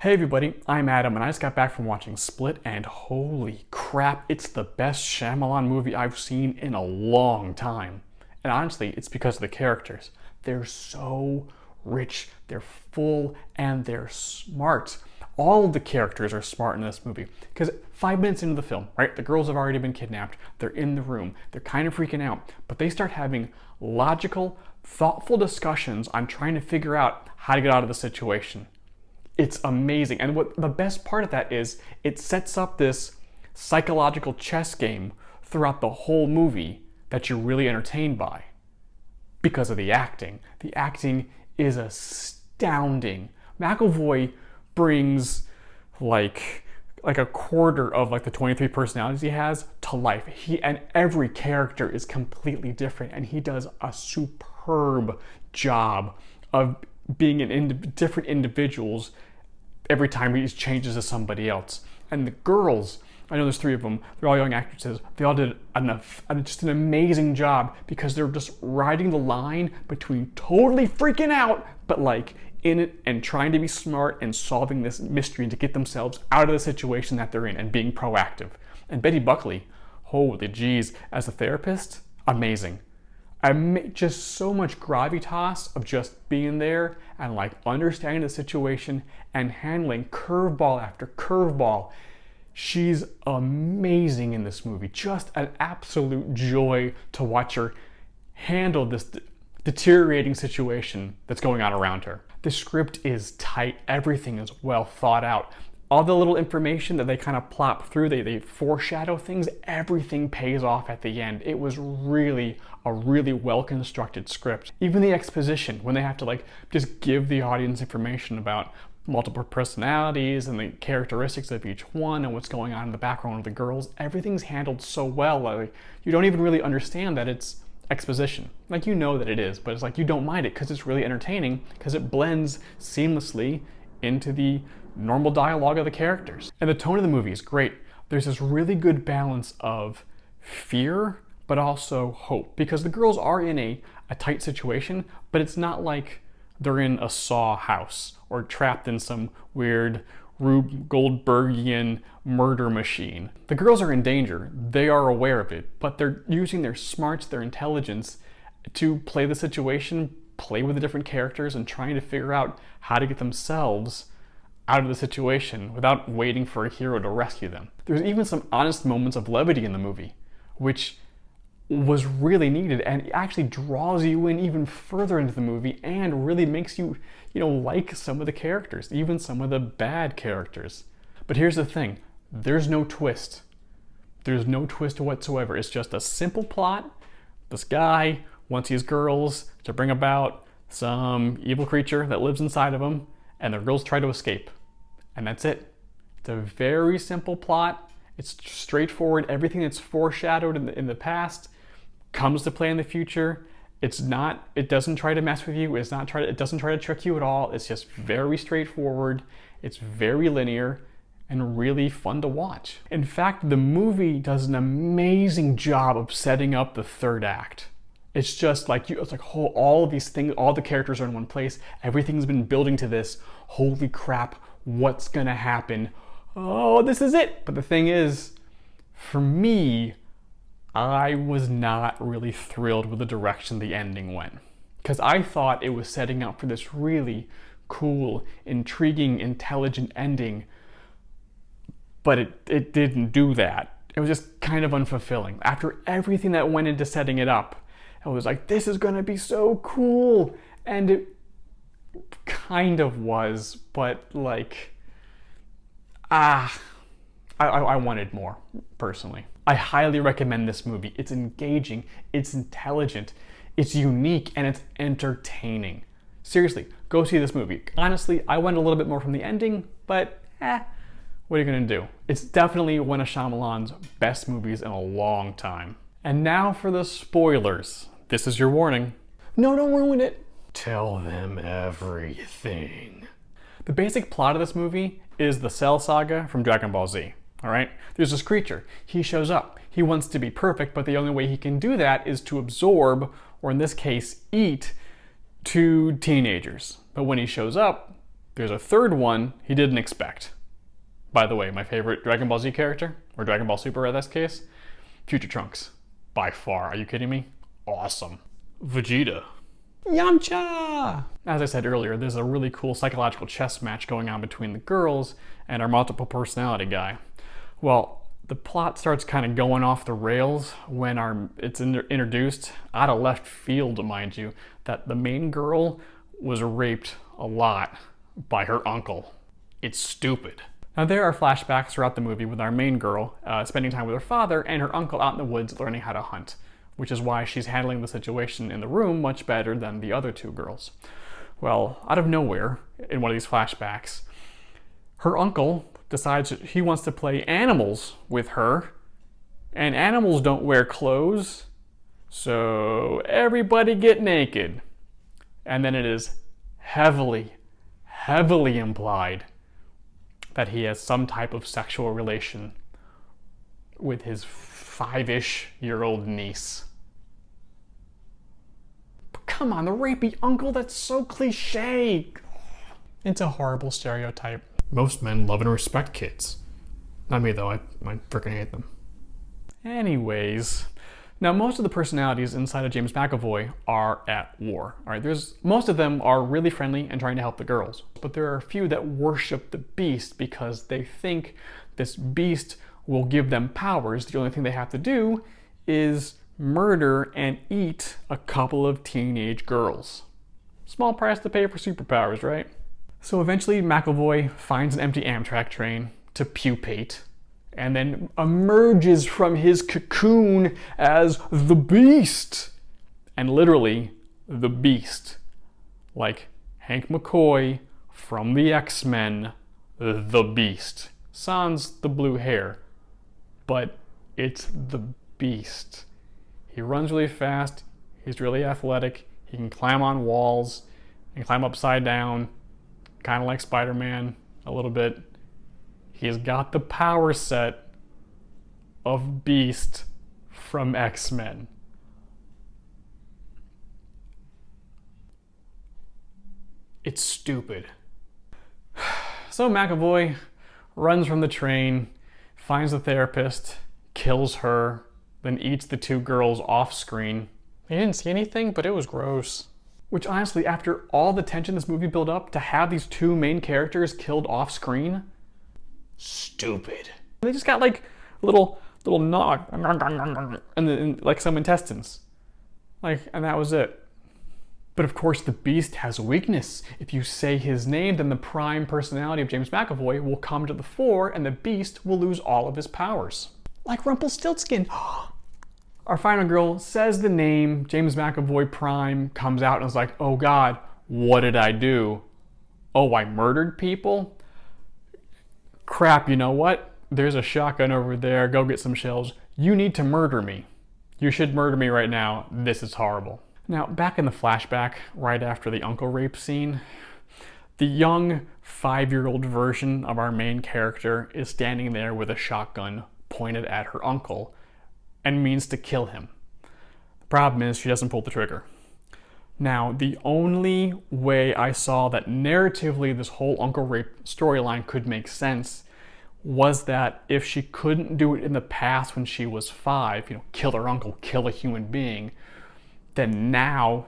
Hey everybody, I'm Adam and I just got back from watching Split and holy crap, it's the best Shyamalan movie I've seen in a long time. And honestly, it's because of the characters. They're so rich, they're full, and they're smart. All of the characters are smart in this movie because 5 minutes into the film, right, the girls have already been kidnapped, they're in the room, they're kind of freaking out, but they start having logical, thoughtful discussions on trying to figure out how to get out of the situation. It's amazing. And what the best part of that is, it sets up this psychological chess game throughout the whole movie that you're really entertained by because of the acting. The acting is astounding. McAvoy brings like a quarter of the 23 personalities he has to life. And every character is completely different, and he does a superb job of being different individuals every time he changes to somebody else. And the girls, I know there's 3 of them, they're all young actresses, they all did just an amazing job because they're just riding the line between totally freaking out, but in it and trying to be smart and solving this mystery to get themselves out of the situation that they're in and being proactive. And Betty Buckley, holy geez, as a therapist, amazing. Just so much gravitas of just being there and understanding the situation and handling curveball after curveball. She's amazing in this movie. Just an absolute joy to watch her handle this deteriorating situation that's going on around her. The script is tight. Everything is well thought out. All the little information that they kind of plop through, they foreshadow things, everything pays off at the end. It was really a really well-constructed script. Even the exposition, when they have to just give the audience information about multiple personalities and the characteristics of each one and what's going on in the background of the girls, everything's handled so well. You don't even really understand that it's exposition. You know that it is, but it's you don't mind it because it's really entertaining because it blends seamlessly into the normal dialogue of the characters. And the tone of the movie is great. There's this really good balance of fear, but also hope. Because the girls are in a tight situation, but it's not like they're in a Saw house or trapped in some weird Rube Goldbergian murder machine. The girls are in danger. They are aware of it, but they're using their smarts, their intelligence to play the situation, play with the different characters, and trying to figure out how to get themselves out of the situation without waiting for a hero to rescue them. There's even some honest moments of levity in the movie, which was really needed and actually draws you in even further into the movie and really makes you, like some of the characters, even some of the bad characters. But here's the thing, there's no twist. There's no twist whatsoever. It's just a simple plot. This guy wants these girls to bring about some evil creature that lives inside of him, and the girls try to escape. And that's it. It's a very simple plot. It's straightforward. Everything that's foreshadowed in the past comes to play in the future. It doesn't try to mess with you. It doesn't try to trick you at all. It's just very straightforward. It's very linear and really fun to watch. In fact, the movie does an amazing job of setting up the third act. It's just all of these things, all the characters are in one place. Everything's been building to this. Holy crap, what's gonna happen? Oh, this is it. But the thing is, for me, I was not really thrilled with the direction the ending went. Because I thought it was setting up for this really cool, intriguing, intelligent ending. But it didn't do that. It was just kind of unfulfilling. After everything that went into setting it up, I was this is gonna be so cool. And it kind of was, but I wanted more, personally. I highly recommend this movie. It's engaging, it's intelligent, it's unique, and it's entertaining. Seriously, go see this movie. Honestly, I wanted a little bit more from the ending, but what are you gonna do? It's definitely one of Shyamalan's best movies in a long time. And now for the spoilers. This is your warning. No, don't ruin it. Tell them everything. The basic plot of this movie is the Cell Saga from Dragon Ball Z. All right? There's this creature. He shows up. He wants to be perfect, but the only way he can do that is to absorb, or in this case, eat, 2 teenagers. But when he shows up, There's a third one he didn't expect. By the way, my favorite Dragon Ball Z character, or Dragon Ball Super in this case, Future Trunks. By far. Are you kidding me? Awesome. Vegeta. Yamcha! As I said earlier, there's a really cool psychological chess match going on between the girls and our multiple personality guy. Well, the plot starts kind of going off the rails when it's introduced, out of left field, mind you, that the main girl was raped a lot by her uncle. It's stupid. Now there are flashbacks throughout the movie with our main girl spending time with her father and her uncle out in the woods learning how to hunt, which is why she's handling the situation in the room much better than the other two girls. Well, out of nowhere, in one of these flashbacks, her uncle decides he wants to play animals with her, and animals don't wear clothes, so everybody get naked. And then it is heavily implied that he has some type of sexual relation with his 5-ish-year-old niece. But come on, the rapey uncle, that's so cliche. It's a horrible stereotype. Most men love and respect kids. Not me though, I freaking hate them. Anyways, now most of the personalities inside of James McAvoy are at war. All right, most of them are really friendly and trying to help the girls, but there are a few that worship the beast because they think this beast will give them powers. The only thing they have to do is murder and eat a couple of teenage girls. Small price to pay for superpowers, right? So eventually McAvoy finds an empty Amtrak train to pupate and then emerges from his cocoon as the Beast. And literally, the Beast. Like Hank McCoy from the X-Men, the Beast. Sans the blue hair, but it's the Beast. He runs really fast, he's really athletic, he can climb on walls, he can climb upside down, kind of like Spider-Man a little bit. He's got the power set of Beast from X-Men. It's stupid. So McAvoy runs from the train, finds the therapist, kills her, then eats the two girls off screen. You didn't see anything, but it was gross. Which honestly, after all the tension this movie built up, to have these two main characters killed off screen, stupid. They just got like little knock and then like some intestines. And that was it. But of course the Beast has a weakness. If you say his name, then the prime personality of James McAvoy will come to the fore and the Beast will lose all of his powers. Like Rumpelstiltskin. Our final girl says the name, James McAvoy Prime comes out and is like, oh God, what did I do? Oh, I murdered people? Crap, you know what? There's a shotgun over there, go get some shells. You need to murder me. You should murder me right now, this is horrible. Now, back in the flashback, right after the uncle rape scene, the young 5-year-old version of our main character is standing there with a shotgun pointed at her uncle and means to kill him. The problem is she doesn't pull the trigger. Now, the only way I saw that narratively this whole uncle rape storyline could make sense was that if she couldn't do it in the past when she was 5, kill her uncle, kill a human being, then now,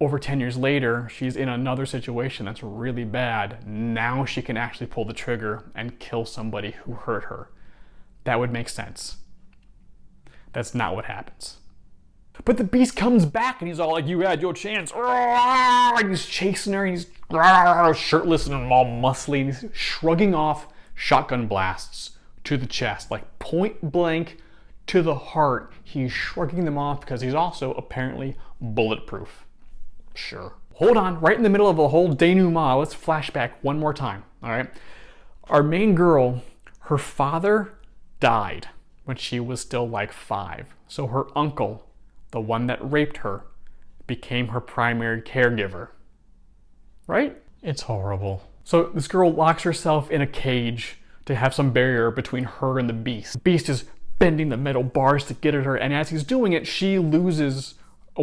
over 10 years later, she's in another situation that's really bad. Now she can actually pull the trigger and kill somebody who hurt her. That would make sense. That's not what happens. But the Beast comes back and he's all like, you had your chance. And he's chasing her and he's shirtless and all muscly and he's shrugging off shotgun blasts to the chest, like point blank to the heart. He's shrugging them off because he's also apparently bulletproof. Sure. Hold on, right in the middle of a whole denouement, let's flash back one more time, all right? Our main girl, her father died when she was still like 5. So her uncle, the one that raped her, became her primary caregiver. Right? It's horrible. So this girl locks herself in a cage to have some barrier between her and the Beast. The Beast is bending the metal bars to get at her, and as he's doing it, she loses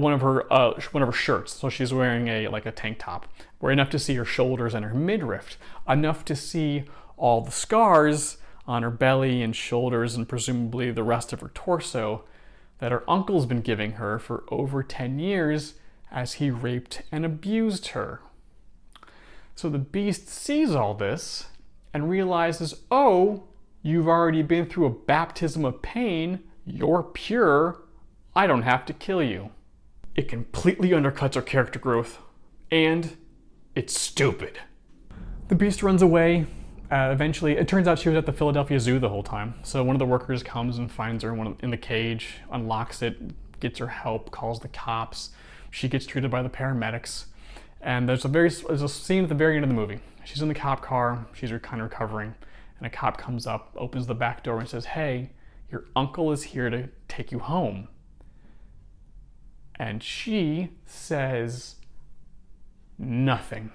one of her shirts. So she's wearing a tank top. We're enough to see her shoulders and her midriff, enough to see all the scars on her belly and shoulders and presumably the rest of her torso that her uncle's been giving her for over 10 years as he raped and abused her. So the beast sees all this and realizes, oh, you've already been through a baptism of pain, you're pure, I don't have to kill you. It completely undercuts her character growth, and it's stupid. The beast runs away. Eventually, it turns out she was at the Philadelphia Zoo the whole time. So one of the workers comes and finds her in the cage, unlocks it, gets her help, calls the cops. She gets treated by the paramedics. And there's a scene at the very end of the movie. She's in the cop car, she's kind of recovering, and a cop comes up, opens the back door and says, hey, your uncle is here to take you home. And she says nothing.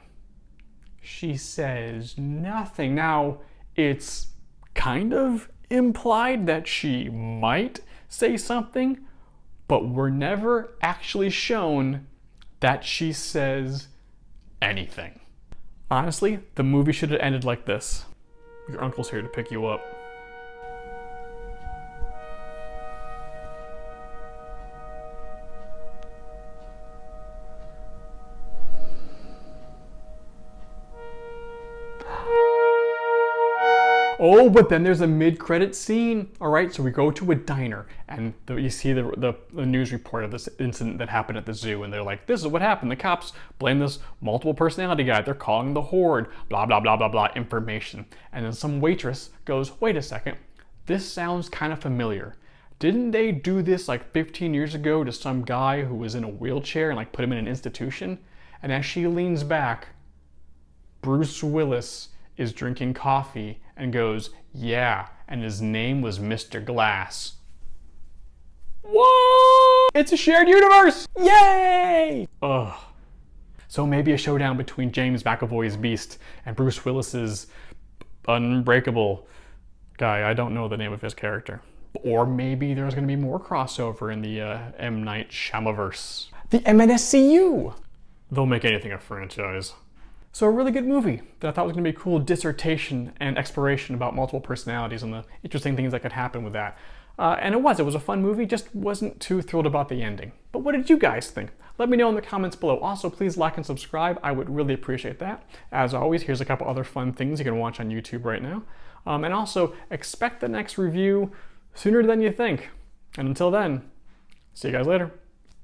She says nothing. Now, it's kind of implied that she might say something, but we're never actually shown that she says anything. Honestly, the movie should have ended like this. Your uncle's here to pick you up. Oh, but then there's a mid-credit scene. All right, so we go to a diner, and you see the news report of this incident that happened at the zoo, and they're like, this is what happened. The cops blame this multiple personality guy. They're calling the horde, blah, blah, blah, blah, blah, information. And then some waitress goes, wait a second, this sounds kind of familiar. Didn't they do this like 15 years ago to some guy who was in a wheelchair and like put him in an institution? And as she leans back, Bruce Willis is drinking coffee and goes, yeah, and his name was Mr. Glass. What? It's a shared universe! Yay! Ugh. So maybe a showdown between James McAvoy's Beast and Bruce Willis's Unbreakable guy. I don't know the name of his character. Or maybe there's going to be more crossover in the M. Night Shyamaverse. The MNSCU! They'll make anything a franchise. So a really good movie that I thought was going to be a cool dissertation and exploration about multiple personalities and the interesting things that could happen with that. And it was a fun movie, just wasn't too thrilled about the ending. But what did you guys think? Let me know in the comments below. Also, please like and subscribe. I would really appreciate that. As always, here's a couple other fun things you can watch on YouTube right now. And also, expect the next review sooner than you think. And until then, see you guys later.